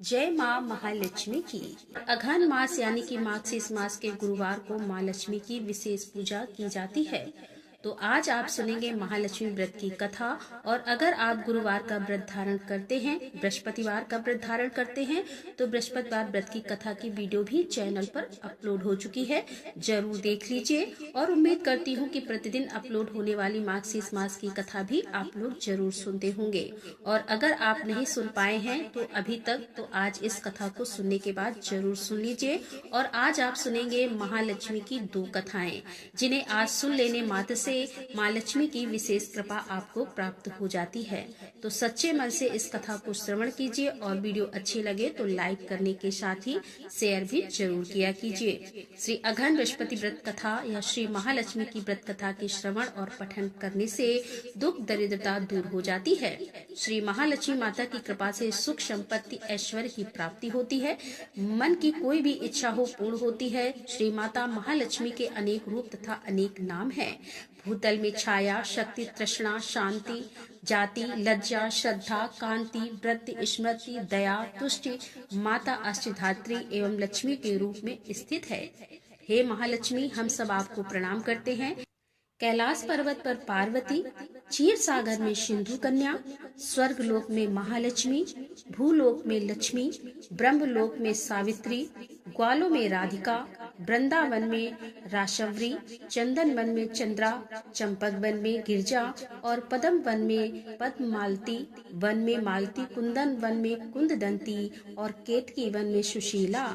जय माँ महालक्ष्मी की। अघन मास यानी कि माघ मास के गुरुवार को माँ लक्ष्मी की विशेष पूजा की जाती है। तो आज आप सुनेंगे महालक्ष्मी व्रत की कथा। और अगर आप गुरुवार का व्रत धारण करते हैं, बृहस्पतिवार का व्रत धारण करते हैं, तो बृहस्पतिवार व्रत की कथा की वीडियो भी चैनल पर अपलोड हो चुकी है, जरूर देख लीजिए। और उम्मीद करती हूँ कि प्रतिदिन अपलोड होने वाली माघ मास की कथा भी आप लोग जरूर सुनते होंगे। और अगर आप नहीं सुन पाए हैं तो अभी तक, तो आज इस कथा को सुनने के बाद जरूर सुन लीजिए। और आज आप सुनेंगे महालक्ष्मी की 2 कथाएं, जिन्हें आज सुन लेने मात्र से माँ लक्ष्मी की विशेष कृपा आपको प्राप्त हो जाती है। तो सच्चे मन से इस कथा को श्रवण कीजिए और वीडियो अच्छी लगे तो लाइक करने के साथ ही शेयर भी जरूर किया कीजिए। श्री अघन बृहस्पति व्रत कथा या श्री महालक्ष्मी की व्रत कथा के श्रवण और पठन करने से दुख दरिद्रता दूर हो जाती है। श्री महालक्ष्मी माता की कृपा से सुख संपत्ति ऐश्वर्य की प्राप्ति होती है। मन की कोई भी इच्छा हो पूर्ण होती है। श्री माता महालक्ष्मी के अनेक रूप तथा अनेक नाम हैं। भूतल में छाया, शक्ति, तृष्णा, शांति, जाति, लज्जा, श्रद्धा, कांति, व्रत, स्मृति, दया, तुष्टि माता अष्टधात्री एवं लक्ष्मी के रूप में स्थित है। हे महालक्ष्मी, हम सब आपको प्रणाम करते हैं। कैलाश पर्वत पर पार्वती, क्षीर सागर में सिंधु कन्या, स्वर्ग लोक में महालक्ष्मी, भूलोक में लक्ष्मी, ब्रह्मलोक में सावित्री, ग्वालों में राधिका, वृंदावन में राशवरी, चंदन वन में चंद्रा, चंपक वन में गिरजा और पद्म वन में पद्ममालती, वन में मालती, कुंदन वन में कुंददंती और केतकी वन में सुशीला,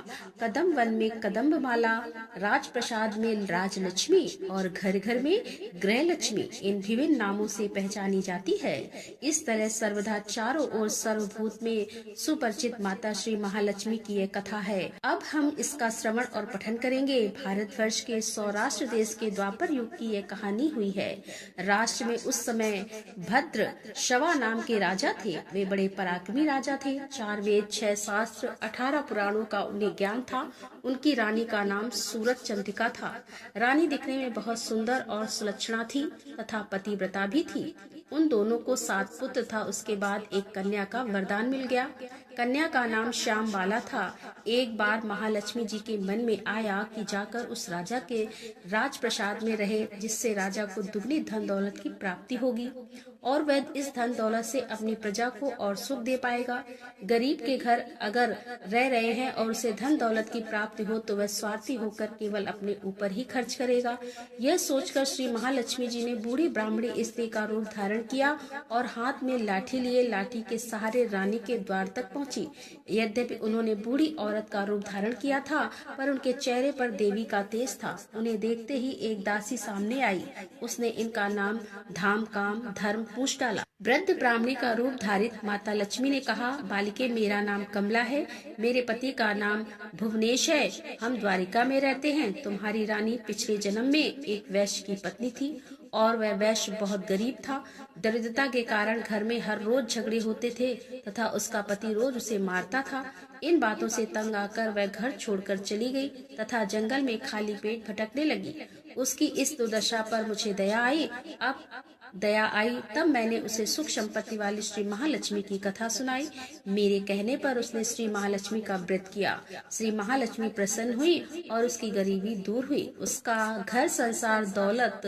कदम वन में कदम्बमाला, राजप्रसाद में राजलक्ष्मी और घर घर में गृह लक्ष्मी इन विभिन्न नामों से पहचानी जाती है। इस तरह सर्वदा चारों ओर सर्वभूत में सुपरिचित माता श्री महालक्ष्मी की यह कथा है। अब हम इसका श्रवण और पठन करेंगे। भारतवर्ष के सौराष्ट्र देश के द्वापर युग की यह कहानी हुई है। राष्ट्र में उस समय भद्र शवा नाम के राजा थे। वे बड़े पराक्रमी राजा थे। 4 वेद, 6 शास्त्र, 18 पुराणों का उन्हें ज्ञान था। उनकी रानी का नाम सूरत चंद्रिका था। रानी दिखने में बहुत सुंदर और सुलक्षणा थी तथा पतिव्रता भी थी। उन दोनों को 7 पुत्र था। उसके बाद एक कन्या का वरदान मिल गया। कन्या का नाम श्याम बाला था। एक बार महालक्ष्मी जी के मन में आया कि जाकर उस राजा के राजप्रसाद में रहे, जिससे राजा को दुगनी धन दौलत की प्राप्ति होगी और वह इस धन दौलत से अपनी प्रजा को और सुख दे पाएगा। गरीब के घर अगर रह रहे हैं और उसे धन दौलत की प्राप्ति हो तो वह स्वार्थी होकर केवल अपने ऊपर ही खर्च करेगा। यह सोचकर श्री महालक्ष्मी जी ने बूढ़ी ब्राह्मणी स्त्री का रूप धारण किया और हाथ में लाठी लिए लाठी के सहारे रानी के द्वार तक पहुंची। यद्यपि उन्होंने बूढ़ी औरत का रूप धारण किया था, पर उनके चेहरे पर देवी का तेज था। उन्हें देखते ही एक दासी सामने आई। उसने इनका नाम धाम, काम, धर्म पूछ डाला। वृद्ध ब्राह्मणी का रूप धारित माता लक्ष्मी ने कहा, बालिके, मेरा नाम कमला है। मेरे पति का नाम भुवनेश है। हम द्वारिका में रहते हैं। तुम्हारी रानी पिछले जन्म में एक वैश्य की पत्नी थी और वह वैश्य बहुत गरीब था। दरिद्रता के कारण घर में हर रोज झगड़े होते थे तथा उसका पति रोज उसे मारता था। इन बातों से तंग आकर वह घर छोड़कर चली गई तथा जंगल में खाली पेट भटकने लगी। उसकी इस दुर्दशा पर मुझे दया आई। तब मैंने उसे सुख संपत्ति वाली श्री महालक्ष्मी की कथा सुनाई। मेरे कहने पर उसने श्री महालक्ष्मी का व्रत किया। श्री महालक्ष्मी प्रसन्न हुई और उसकी गरीबी दूर हुई। उसका घर संसार, दौलत,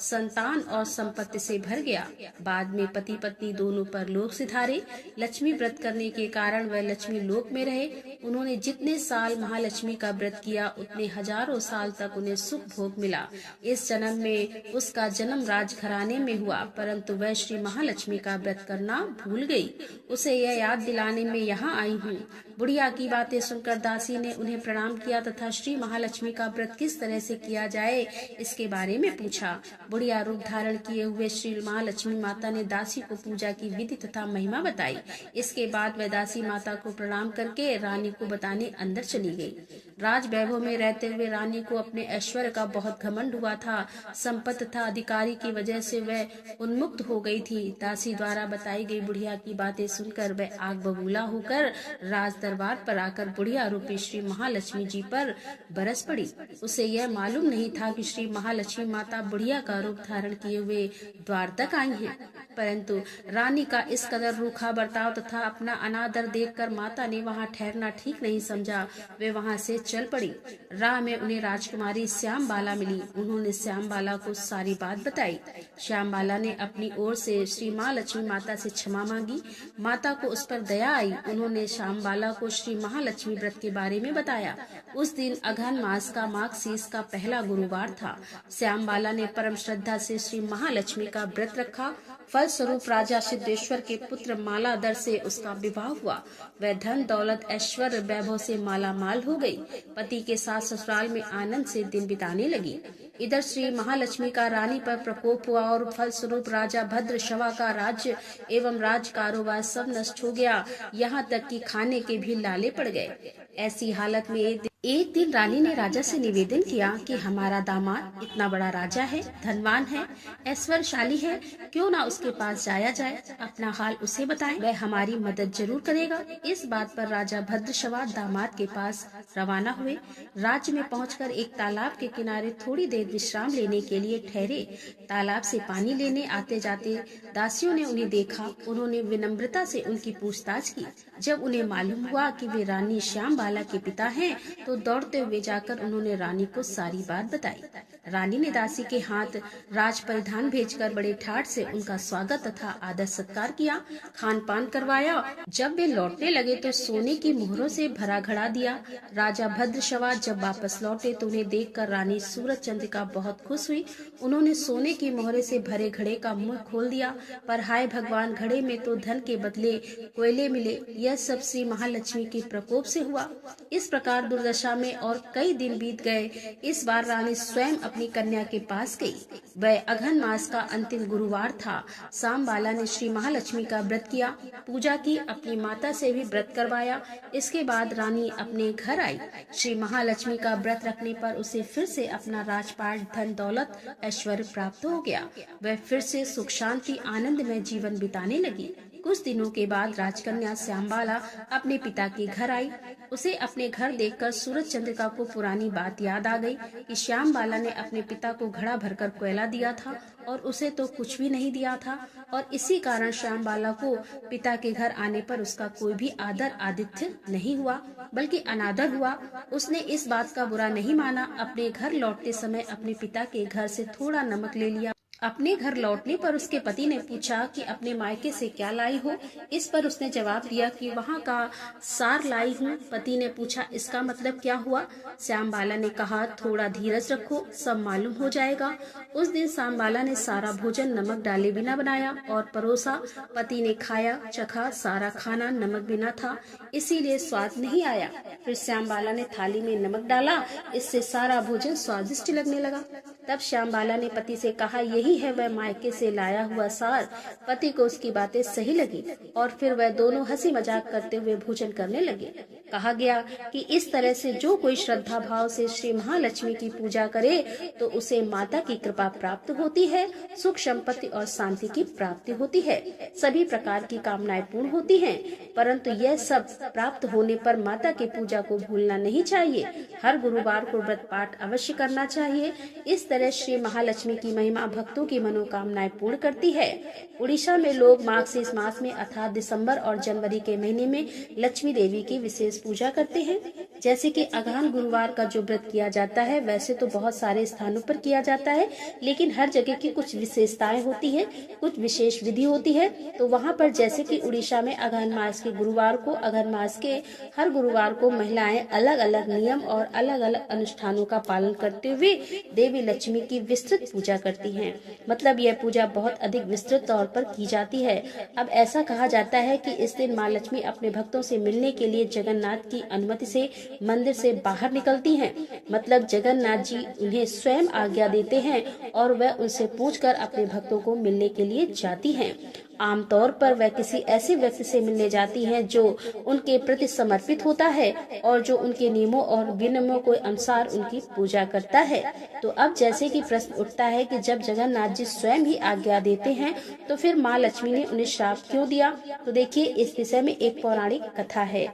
संतान और संपत्ति से भर गया। बाद में पति पत्नी दोनों पर लोक सिधारे। लक्ष्मी व्रत करने के कारण वह लक्ष्मी लोक में रहे। उन्होंने जितने साल महालक्ष्मी का व्रत किया उतने हजारों साल तक उन्हें सुख भोग मिला। इस जन्म में उसका जन्म राजघराने में हुआ, परंतु वह श्री महालक्ष्मी का व्रत करना भूल गई। उसे यह याद दिलाने में यहाँ आई हूँ। बुढ़िया की बातें सुनकर दासी ने उन्हें प्रणाम किया तथा श्री महालक्ष्मी का व्रत किस तरह से किया जाए इसके बारे में पूछा। बुढ़िया रूप धारण किए हुए श्री महालक्ष्मी माता ने दासी को पूजा की विधि तथा महिमा बताई। इसके बाद वह दासी माता को प्रणाम करके रानी को बताने अंदर चली गई। राज वैभव में रहते हुए रानी को अपने ऐश्वर्य का बहुत घमंड हुआ था। संपत्ति तथा अधिकारी की वजह से वह उन्मुक्त हो गई थी। दासी द्वारा बताई गई बुढ़िया की बातें सुनकर वह आग बबूला होकर राज दरबार पर आकर बुढ़िया रूपी श्री महालक्ष्मी जी पर बरस पड़ी। उसे यह मालूम नहीं था कि श्री महालक्ष्मी माता बुढ़िया का रूप धारण किए हुए द्वार तक आई हैं। परंतु रानी का इस कदर रूखा बर्ताव तथा अपना अनादर देखकर माता ने वहां ठहरना ठीक नहीं समझा। वे वहां से चल पड़ी। राह में उन्हें राजकुमारी श्यामबाला मिली। उन्होंने श्यामबाला को सारी बात बताई। श्यामबाला ने अपनी ओर से श्री महालक्ष्मी माता से क्षमा मांगी। माता को उस पर दया आई। उन्होंने श्यामबाला को श्री महालक्ष्मी व्रत के बारे में बताया। उस दिन अघन मास का माघ शीस का पहला गुरुवार था। श्यामबाला ने परम श्रद्धा से श्री महालक्ष्मी का व्रत रखा। फलस्वरूप राजा सिद्धेश्वर के पुत्र मालाधर से उसका विवाह हुआ। वह धन दौलत ऐश्वर्य वैभव से माला माल हो गई। पति के साथ ससुराल में आनंद से दिन बिताने लगी। इधर श्री महालक्ष्मी का रानी पर प्रकोप हुआ और फलस्वरूप राजा भद्रशवा का राज्य एवं राज कारोबार सब नष्ट हो गया। यहाँ तक कि खाने के भी लाले पड़ गए। ऐसी हालत में एक दिन रानी ने राजा से निवेदन किया कि हमारा दामाद इतना बड़ा राजा है, धनवान है, ऐश्वर्यशाली है, क्यों ना उसके पास जाया जाए, अपना हाल उसे बताएं, वह हमारी मदद जरूर करेगा। इस बात पर राजा भद्रशवा दामाद के पास रवाना हुए। राज्य में पहुंचकर एक तालाब के किनारे थोड़ी देर विश्राम लेने के लिए ठहरे। तालाब से पानी लेने आते जाते दासियों ने उन्हें देखा। उन्होंने विनम्रता से उनकी पूछताछ की। जब उन्हें मालूम हुआ कि वे रानी श्यामबाला के पिता हैं, तो दौड़ते हुए जाकर उन्होंने रानी को सारी बात बताई। रानी ने दासी के हाथ राज परिधान भेजकर बड़े ठाट से उनका स्वागत तथा आदर सत्कार किया, खान पान करवाया। जब वे लौटने लगे तो सोने की मोहरों से भरा घड़ा दिया। राजा भद्रशवा जब वापस लौटे तो उन्हें देखकर रानी सूरज चंद्रिका बहुत खुश हुई। उन्होंने सोने की मोहरे से भरे घड़े का मुंह खोल दिया, पर हाय भगवान, घड़े में तो धन के बदले कोयले मिले। यह सब श्री महालक्ष्मी के प्रकोप से हुआ। इस प्रकार दुर्दशा में और कई दिन बीत गए। इस बार रानी स्वयं अपनी कन्या के पास गई। वह अघन मास का अंतिम गुरुवार था। श्यामबाला ने श्री महालक्ष्मी का व्रत किया, पूजा की, अपनी माता से भी व्रत करवाया। इसके बाद रानी अपने घर आई। श्री महालक्ष्मी का व्रत रखने पर उसे फिर से अपना राजपाट, धन दौलत, ऐश्वर्य प्राप्त हो गया। वह फिर से सुख शांति आनंद में जीवन बिताने लगी। कुछ दिनों के बाद राजकन्या श्यामबाला अपने पिता के घर आई। उसे अपने घर देखकर सूरज चंद्रिका को पुरानी बात याद आ गई कि श्यामबाला ने अपने पिता को घड़ा भरकर कोयला दिया था और उसे तो कुछ भी नहीं दिया था, और इसी कारण श्यामबाला को पिता के घर आने पर उसका कोई भी आदर आतिथ्य नहीं हुआ, बल्कि अनादर हुआ। उसने इस बात का बुरा नहीं माना। अपने घर लौटते समय अपने पिता के घर से थोड़ा नमक ले लिया। अपने घर लौटने पर उसके पति ने पूछा कि अपने मायके से क्या लाई हो। इस पर उसने जवाब दिया कि वहाँ का सार लाई हूँ। पति ने पूछा, इसका मतलब क्या हुआ? श्यामबाला ने कहा, थोड़ा धीरज रखो, सब मालूम हो जाएगा। उस दिन श्यामबाला ने सारा भोजन नमक डाले बिना बनाया और परोसा। पति ने खाया, चखा, सारा खाना नमक बिना था, इसीलिए स्वाद नहीं आया। फिर श्यामबाला ने थाली में नमक डाला, इससे सारा भोजन स्वादिष्ट लगने लगा। तब श्यामबाला ने पति से कहा, यही है वह मायके से लाया हुआ सार। पति को उसकी बातें सही लगी और फिर वह दोनों हंसी मजाक करते हुए भोजन करने लगे। कहा गया कि इस तरह से जो कोई श्रद्धा भाव से श्री महालक्ष्मी की पूजा करे तो उसे माता की कृपा प्राप्त होती है, सुख संपत्ति और शांति की प्राप्ति होती है, सभी प्रकार की कामनाएं पूर्ण होती हैं। परंतु यह सब प्राप्त होने पर माता की पूजा को भूलना नहीं चाहिए। हर गुरुवार को व्रत पाठ अवश्य करना चाहिए। इस तरह श्री महालक्ष्मी की महिमा भक्तों की मनोकामनाएं पूर्ण करती है। उड़ीसा में लोग मार्गशीर्ष मास में अर्थात दिसंबर और जनवरी के महीने में लक्ष्मी देवी की विशेष पूजा करते हैं। जैसे कि अघन गुरुवार का जो व्रत किया जाता है, वैसे तो बहुत सारे स्थानों पर किया जाता है, लेकिन हर जगह की कुछ विशेषताएं होती है, कुछ विशेष विधि होती है। तो वहाँ पर जैसे कि उड़ीसा में अघन मास के गुरुवार को, अघन मास के हर गुरुवार को महिलाएं अलग अलग नियम और अलग अलग अनुष्ठानों का पालन करते हुए देवी लक्ष्मी की विस्तृत पूजा करती हैं। मतलब यह पूजा बहुत अधिक विस्तृत तौर पर की जाती है। अब ऐसा कहा जाता है कि इस दिन माँ लक्ष्मी अपने भक्तों से मिलने के लिए जगन्नाथ की अनुमति से मंदिर से बाहर निकलती हैं। मतलब जगन्नाथ जी उन्हें स्वयं आज्ञा देते हैं और वह उनसे पूछकर अपने भक्तों को मिलने के लिए जाती हैं। आमतौर पर वह किसी ऐसे व्यक्ति से मिलने जाती हैं जो उनके प्रति समर्पित होता है और जो उनके नियमों और विनियमों के अनुसार उनकी पूजा करता है। तो अब जैसे कि प्रश्न उठता है कि जब जगन्नाथ जी स्वयं ही आज्ञा देते हैं तो फिर माँ लक्ष्मी ने उन्हें श्राप क्यों दिया? तो देखिए, इस विषय में एक पौराणिक कथा है।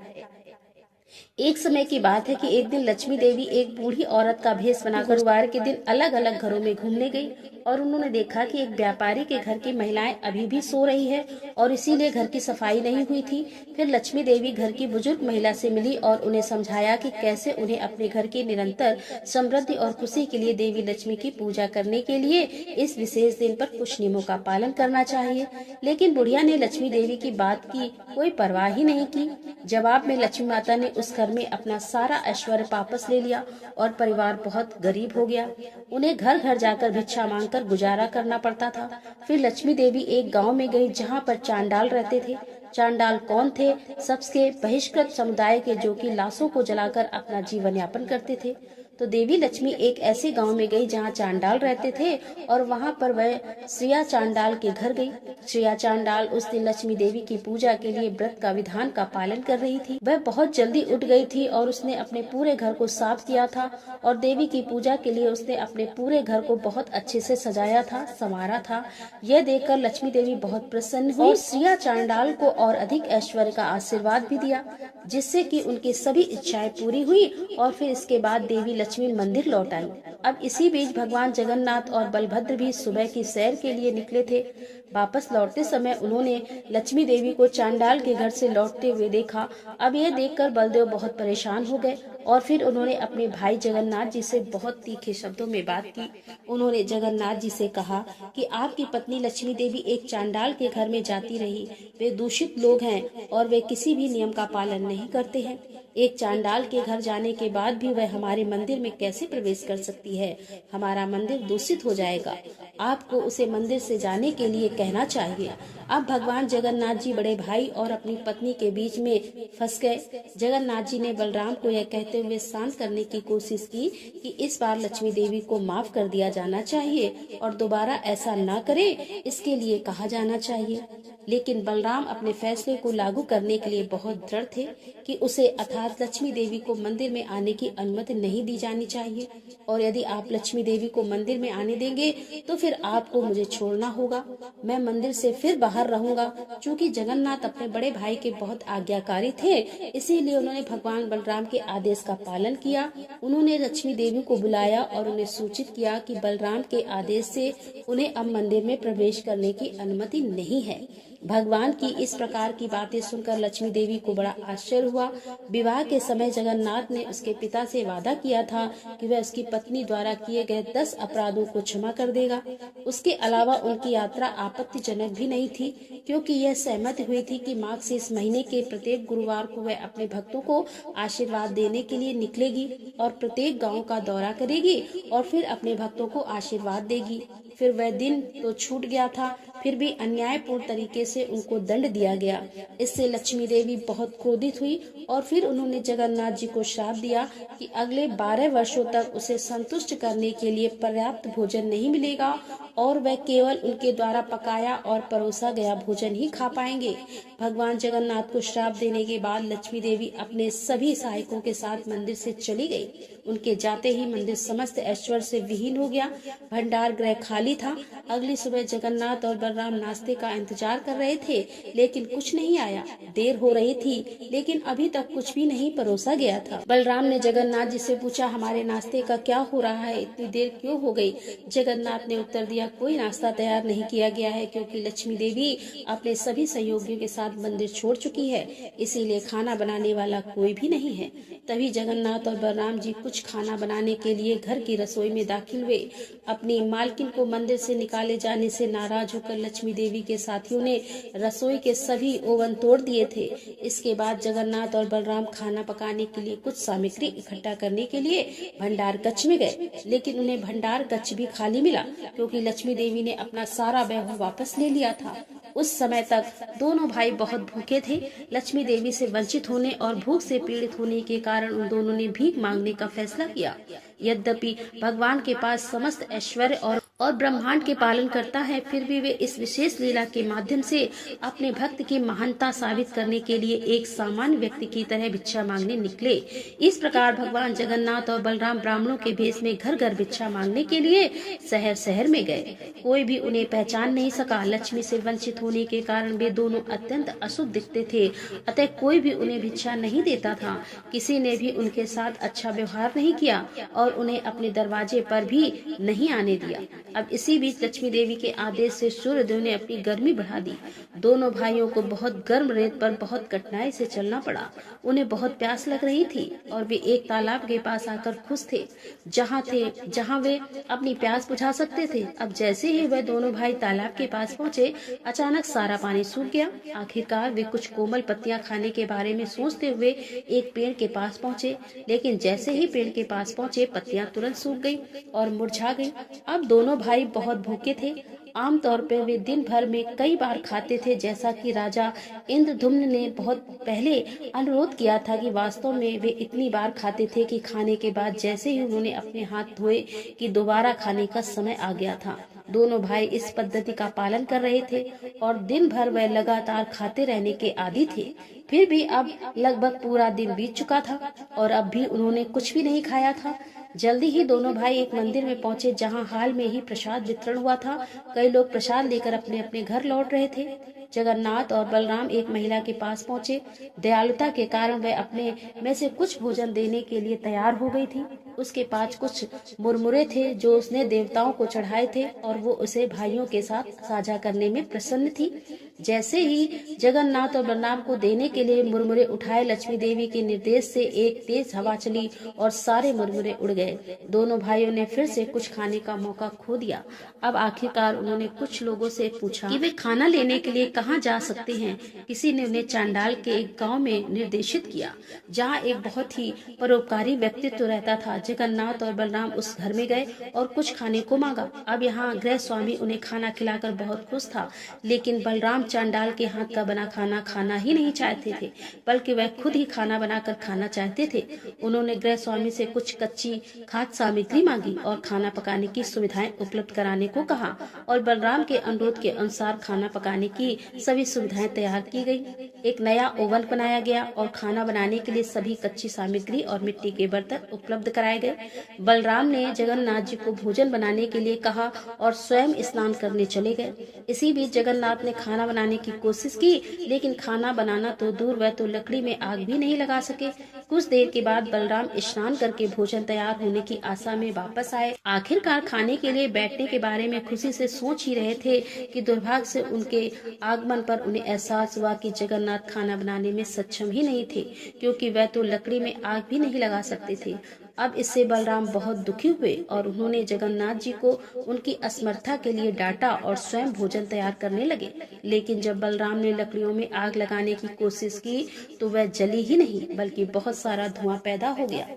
एक समय की बात है कि एक दिन लक्ष्मी देवी एक बूढ़ी औरत का भेष बनाकर गुरुवार के दिन अलग अलग घरों में घूमने गई। और उन्होंने देखा कि एक व्यापारी के घर की महिलाएं अभी भी सो रही है और इसीलिए घर की सफाई नहीं हुई थी। फिर लक्ष्मी देवी घर की बुजुर्ग महिला से मिली और उन्हें समझाया कि कैसे उन्हें अपने घर की निरंतर समृद्धि और खुशी के लिए देवी लक्ष्मी की पूजा करने के लिए इस विशेष दिन पर कुछ नियमों का पालन करना चाहिए। लेकिन बुढ़िया ने लक्ष्मी देवी की बात की कोई परवाह ही नहीं की। जवाब में लक्ष्मी माता ने उस घर में अपना सारा ऐश्वर्य वापस ले लिया और परिवार बहुत गरीब हो गया। उन्हें घर घर जाकर भिक्षा मांगकर गुजारा करना पड़ता था। फिर लक्ष्मी देवी एक गांव में गई जहां पर चांडाल रहते थे। चांडाल कौन थे? सबसे बहिष्कृत समुदाय के, जो कि लाशों को जलाकर अपना जीवन यापन करते थे। तो देवी लक्ष्मी एक ऐसे गांव में गई जहां चांडाल रहते थे और वहां पर वह श्रेया चांडाल के घर गई। श्रेया चांडाल उस दिन लक्ष्मी देवी की पूजा के लिए व्रत का विधान का पालन कर रही थी। वह बहुत जल्दी उठ गई थी और उसने अपने पूरे घर को साफ किया था और देवी की पूजा के लिए उसने अपने पूरे घर को बहुत अच्छे से सजाया था, संवारा था। यह देखकर लक्ष्मी देवी बहुत प्रसन्न हुई और श्रेया चांडाल को और अधिक ऐश्वर्य का आशीर्वाद भी दिया, जिससे कि उनकी सभी इच्छाएं पूरी हुई। और फिर इसके बाद देवी लक्ष्मी मंदिर लौट आई। अब इसी बीच भगवान जगन्नाथ और बलभद्र भी सुबह की सैर के लिए निकले थे। वापस लौटते समय उन्होंने लक्ष्मी देवी को चांडाल के घर से लौटते हुए देखा। अब यह देखकर बलदेव बहुत परेशान हो गए और फिर उन्होंने अपने भाई जगन्नाथ जी से बहुत तीखे शब्दों में बात की। उन्होंने जगन्नाथ जी से कहा कि आपकी पत्नी लक्ष्मी देवी एक चांडाल के घर में जाती रही। वे दूषित लोग हैं और वे किसी भी नियम का पालन नहीं करते हैं। एक चांडाल के घर जाने के बाद भी वह हमारे मंदिर में कैसे प्रवेश कर सकती है? हमारा मंदिर दूषित हो जाएगा। आपको उसे मंदिर से जाने के लिए कहना चाहिए। अब भगवान जगन्नाथ जी बड़े भाई और अपनी पत्नी के बीच में फंस गए। जगन्नाथ जी ने बलराम को यह कहते हुए शांत करने की कोशिश की कि इस बार लक्ष्मी देवी को माफ कर दिया जाना चाहिए और दोबारा ऐसा न करे, इसके लिए कहा जाना चाहिए। लेकिन बलराम अपने फैसले को लागू करने के लिए बहुत दृढ़ थे कि उसे अर्थात लक्ष्मी देवी को मंदिर में आने की अनुमति नहीं दी जानी चाहिए और यदि आप लक्ष्मी देवी को मंदिर में आने देंगे तो फिर आपको मुझे छोड़ना होगा। मैं मंदिर से फिर बाहर रहूंगा। चूँकि जगन्नाथ अपने बड़े भाई के बहुत आज्ञाकारी थे, इसीलिए उन्होंने भगवान बलराम के आदेश का पालन किया। उन्होंने लक्ष्मी देवी को बुलाया और उन्हें सूचित किया कि बलराम के आदेश से उन्हें अब मंदिर में प्रवेश करने की अनुमति नहीं है। भगवान की इस प्रकार की बातें सुनकर लक्ष्मी देवी को बड़ा आश्चर्य हुआ। विवाह के समय जगन्नाथ ने उसके पिता से वादा किया था कि वह उसकी पत्नी द्वारा किए गए 10 अपराधों को क्षमा कर देगा। उसके अलावा उनकी यात्रा आपत्तिजनक भी नहीं थी, क्योंकि यह सहमत हुई थी कि माघ से इस महीने के प्रत्येक गुरुवार को वह अपने भक्तों को आशीर्वाद देने के लिए निकलेगी और प्रत्येक गाँव का दौरा करेगी और फिर अपने भक्तों को आशीर्वाद देगी। फिर वह दिन तो छूट गया था, फिर भी अन्यायपूर्ण तरीके से उनको दंड दिया गया। इससे लक्ष्मी देवी बहुत क्रोधित हुई और फिर उन्होंने जगन्नाथ जी को श्राप दिया कि अगले 12 वर्षों तक उसे संतुष्ट करने के लिए पर्याप्त भोजन नहीं मिलेगा और वह केवल उनके द्वारा पकाया और परोसा गया भोजन ही खा पाएंगे। भगवान जगन्नाथ को श्राप देने के बाद लक्ष्मी देवी अपने सभी सहायकों के साथ मंदिर से चली गई। उनके जाते ही मंदिर समस्त ऐश्वर्य से विहीन हो गया। भंडार गृह खाली था। अगली सुबह जगन्नाथ और बलराम नाश्ते का इंतजार कर रहे थे, लेकिन कुछ नहीं आया। देर हो रही थी, लेकिन अभी तक कुछ भी नहीं परोसा गया था। बलराम ने जगन्नाथ जी से पूछा, हमारे नाश्ते का क्या हो रहा है? इतनी देर क्यों हो गई? जगन्नाथ ने उत्तर दिया, कोई नाश्ता तैयार नहीं किया गया है, क्योंकि लक्ष्मी देवी अपने सभी सहयोगियों के साथ मंदिर छोड़ चुकी है, इसीलिए खाना बनाने वाला कोई भी नहीं है। तभी जगन्नाथ और बलराम जी कुछ खाना बनाने के लिए घर की रसोई में दाखिल हुए। अपनी मालकिन को मंदिर से निकाले जाने से नाराज होकर लक्ष्मी देवी के साथियों ने रसोई के सभी ओवन तोड़ दिए थे। इसके बाद जगन्नाथ और बलराम खाना पकाने के लिए कुछ सामग्री इकट्ठा करने के लिए भंडार कक्ष में गए, लेकिन उन्हें भंडार कक्ष भी खाली मिला, क्योंकि लक्ष्मी देवी ने अपना सारा वैभव वापस ले लिया था। उस समय तक दोनों भाई बहुत भूखे थे। लक्ष्मी देवी से वंचित होने और भूख से पीड़ित होने के कारण उन दोनों ने भीख मांगने का फैसला किया। यद्यपि भगवान के पास समस्त ऐश्वर्य और ब्रह्मांड के पालन करता है, फिर भी वे इस विशेष लीला के माध्यम से अपने भक्त की महानता साबित करने के लिए एक सामान्य व्यक्ति की तरह भिक्षा मांगने निकले। इस प्रकार भगवान जगन्नाथ और बलराम ब्राह्मणों के भेष में घर घर भिक्षा मांगने के लिए शहर शहर में गए। कोई भी उन्हें पहचान नहीं सका। लक्ष्मी से वंचित होने के कारण वे दोनों अत्यंत अशुद्ध दिखते थे, अतः कोई भी उन्हें भिक्षा नहीं देता था। किसी ने भी उनके साथ अच्छा व्यवहार नहीं किया और उन्हें अपने दरवाजे पर भी नहीं आने दिया। अब इसी बीच लक्ष्मी देवी के आदेश से सूर्यदेव ने अपनी गर्मी बढ़ा दी। दोनों भाइयों को बहुत गर्म रेत पर बहुत कठिनाई से चलना पड़ा। उन्हें बहुत प्यास लग रही थी और वे एक तालाब के पास आकर खुश थे, जहाँ वे अपनी प्यास बुझा सकते थे। अब जैसे ही वे दोनों भाई तालाब के पास पहुँचे, अचानक सारा पानी सूख गया। आखिरकार वे कुछ कोमल पत्तियां खाने के बारे में सोचते हुए एक पेड़ के पास पहुँचे, लेकिन जैसे ही पेड़ के पास पहुँचे, पत्तियां तुरंत सूख गई और मुरझा गई। अब दोनों भाई बहुत भूखे थे। आमतौर पर वे दिन भर में कई बार खाते थे, जैसा कि राजा इंद्रधुम्न ने बहुत पहले अनुरोध किया था कि वास्तव में वे इतनी बार खाते थे कि खाने के बाद जैसे ही उन्होंने अपने हाथ धोए कि दोबारा खाने का समय आ गया था। दोनों भाई इस पद्धति का पालन कर रहे थे और दिन भर वह लगातार खाते रहने के आदी थे। फिर भी अब लगभग पूरा दिन बीत चुका था और अब भी उन्होंने कुछ भी नहीं खाया था। जल्दी ही दोनों भाई एक मंदिर में पहुंचे, जहां हाल में ही प्रसाद वितरण हुआ था। कई लोग प्रसाद लेकर अपने अपने घर लौट रहे थे। जगन्नाथ और बलराम एक महिला के पास पहुंचे। दयालुता के कारण वह अपने में से कुछ भोजन देने के लिए तैयार हो गई थी। उसके पास कुछ मुरमुरे थे जो उसने देवताओं को चढ़ाए थे और वो उसे भाइयों के साथ साझा करने में प्रसन्न थी। जैसे ही जगन्नाथ और बलराम को देने के लिए मुरमुरे उठाए, लक्ष्मी देवी के निर्देश से एक तेज हवा चली और सारे मुरमुरे उड़ गए। दोनों भाइयों ने फिर से कुछ खाने का मौका खो दिया। अब आखिरकार उन्होंने कुछ लोगों से पूछा कि वे खाना लेने के लिए कहाँ जा सकते हैं। किसी ने उन्हें चांडाल के एक गांव में निर्देशित किया, जहां एक बहुत ही परोपकारी व्यक्तित्व रहता था। जगन्नाथ और बलराम उस घर में गए और कुछ खाने को मांगा। अब यहाँ गृह स्वामी उन्हें खाना खिलाकर बहुत खुश था, लेकिन बलराम चांडाल के हाथ का बना खाना खाना ही नहीं चाहते थे, बल्कि वह खुद ही खाना बनाकर खाना चाहते थे। उन्होंने गृह स्वामी से कुछ कच्ची खाद्य सामग्री मांगी और खाना पकाने की सुविधाएं उपलब्ध कराने को कहा, और बलराम के अनुरोध के अनुसार खाना पकाने की सभी सुविधाएं तैयार की गई। एक नया ओवन बनाया गया और खाना बनाने के लिए सभी कच्ची सामग्री और मिट्टी के बर्तन उपलब्ध कराए गए। बलराम ने जगन्नाथ जी को भोजन बनाने के लिए कहा और स्वयं स्नान करने चले गए। इसी बीच जगन्नाथ ने खाना बनाने की कोशिश की, लेकिन खाना बनाना तो दूर, वह तो लकड़ी में आग भी नहीं लगा सके। कुछ देर के बाद बलराम स्नान करके भोजन तैयार होने की आशा में वापस आए। आखिरकार खाने के लिए बैठने के बारे में खुशी से सोच ही रहे थे कि दुर्भाग्य से उनके आगमन पर उन्हें एहसास हुआ कि जगन्नाथ खाना बनाने में सक्षम ही नहीं थे, क्योंकि वह तो लकड़ी में आग भी नहीं लगा सकते थे। अब इससे बलराम बहुत दुखी हुए और उन्होंने जगन्नाथ जी को उनकी असमर्थता के लिए डांटा और स्वयं भोजन तैयार करने लगे। लेकिन जब बलराम ने लकड़ियों में आग लगाने की कोशिश की तो वह जली ही नहीं, बल्कि बहुत सारा धुआं पैदा हो गया।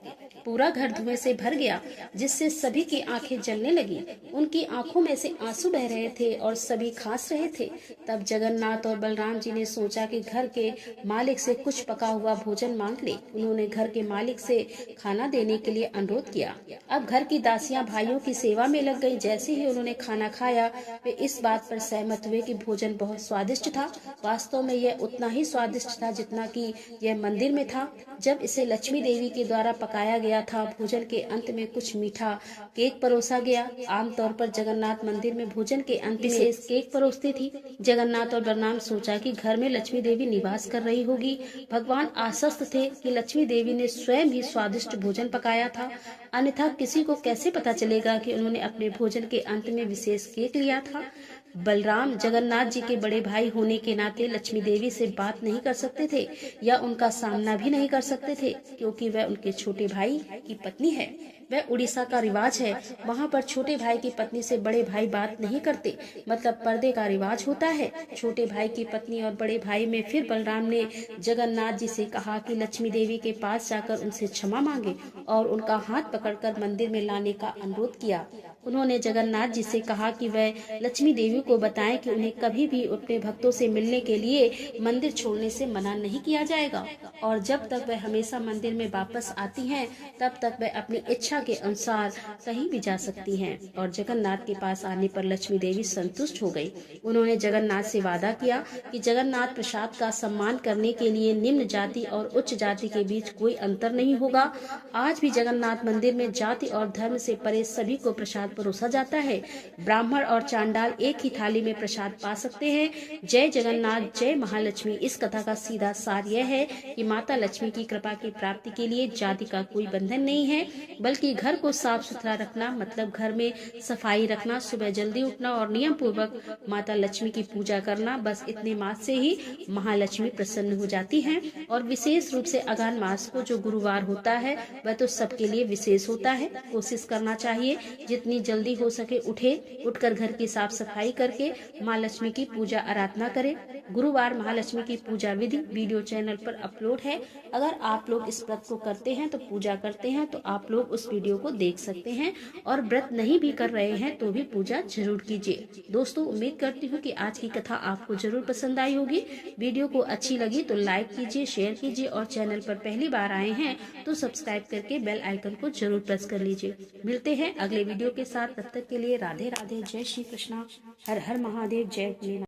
पूरा घर धुएं से भर गया, जिससे सभी की आंखें जलने लगी। उनकी आंखों में से आंसू बह रहे थे और सभी खांस रहे थे। तब जगन्नाथ और बलराम जी ने सोचा कि घर के मालिक से कुछ पका हुआ भोजन मांग ले। उन्होंने घर के मालिक से खाना देने के लिए अनुरोध किया। अब घर की दासियां भाइयों की सेवा में लग गई। जैसे ही उन्होंने खाना खाया, वे इस बात पर सहमत हुए कि भोजन बहुत स्वादिष्ट था। वास्तव में यह उतना ही स्वादिष्ट था जितना कि यह मंदिर में था। जब इसे लक्ष्मी देवी के द्वारा पकाया गया था, भोजन के अंत में कुछ मीठा केक परोसा गया। आमतौर पर जगन्नाथ मंदिर में भोजन के अंत में केक परोसती थी। जगन्नाथ और बलराम सोचा कि घर में लक्ष्मी देवी निवास कर रही होगी। भगवान आश्वस्त थे कि लक्ष्मी देवी ने स्वयं ही स्वादिष्ट भोजन पकाया था, अन्यथा किसी को कैसे पता चलेगा कि उन्होंने अपने भोजन के अंत में विशेष केक लिया था। बलराम जगन्नाथ जी के बड़े भाई होने के नाते लक्ष्मी देवी से बात नहीं कर सकते थे या उनका सामना भी नहीं कर सकते थे, क्योंकि वह उनके छोटे भाई की पत्नी है। वह उड़ीसा का रिवाज है, वहाँ पर छोटे भाई की पत्नी से बड़े भाई बात नहीं करते, मतलब पर्दे का रिवाज होता है। छोटे भाई की पत्नी और बड़े भाई में फिर बलराम ने जगन्नाथ जी से कहा कि लक्ष्मी देवी के पास जाकर उनसे क्षमा मांगे और उनका हाथ पकड़कर मंदिर में लाने का अनुरोध किया। उन्होंने जगन्नाथ जी से कहा कि वह लक्ष्मी देवी को बताएं कि उन्हें कभी भी अपने भक्तों से मिलने के लिए मंदिर छोड़ने से मना नहीं किया जाएगा, और जब तक वह हमेशा मंदिर में वापस आती हैं, तब तक वह अपनी इच्छा के अनुसार कहीं भी जा सकती हैं। और जगन्नाथ के पास आने पर लक्ष्मी देवी संतुष्ट हो गई। उन्होंने जगन्नाथ से वादा किया कि जगन्नाथ प्रसाद का सम्मान करने के लिए निम्न जाति और उच्च जाति के बीच कोई अंतर नहीं होगा। आज भी जगन्नाथ मंदिर में जाति और धर्म से परे सभी को प्रसाद प्रसाद परोसा जाता है। ब्राह्मण और चांडाल एक ही थाली में प्रसाद पा सकते हैं। जय जगन्नाथ, जय महालक्ष्मी। इस कथा का सीधा सार यह है कि माता लक्ष्मी की कृपा की प्राप्ति के लिए जाति का कोई बंधन नहीं है, बल्कि घर को साफ सुथरा रखना मतलब घर में सफाई रखना, सुबह जल्दी उठना और नियम पूर्वक माता लक्ष्मी की पूजा करना, बस इतने मास से ही महालक्ष्मी प्रसन्न हो जाती हैं। और विशेष रूप से अघान मास को जो गुरुवार होता है वह तो सबके लिए विशेष होता है। कोशिश करना चाहिए जितनी जल्दी हो सके उठकर घर की साफ सफाई करके माँ लक्ष्मी की पूजा आराधना करें। गुरुवार महालक्ष्मी की पूजा विधि वीडियो चैनल पर अपलोड है। अगर आप लोग इस व्रत को करते हैं तो पूजा करते हैं तो आप लोग उस वीडियो को देख सकते हैं, और व्रत नहीं भी कर रहे हैं तो भी पूजा जरूर कीजिए। दोस्तों, उम्मीद करती हूँ कि आज की कथा आपको जरूर पसंद आई होगी। वीडियो को अच्छी लगी तो लाइक कीजिए, शेयर कीजिए, और चैनल पर पहली बार आए हैं तो सब्सक्राइब करके बेल आइकन को जरूर प्रेस कर लीजिए। मिलते हैं अगले वीडियो के साथ, तब तक के लिए राधे राधे, जय श्री कृष्णा, हर हर महादेव, जय भोलेनाथ।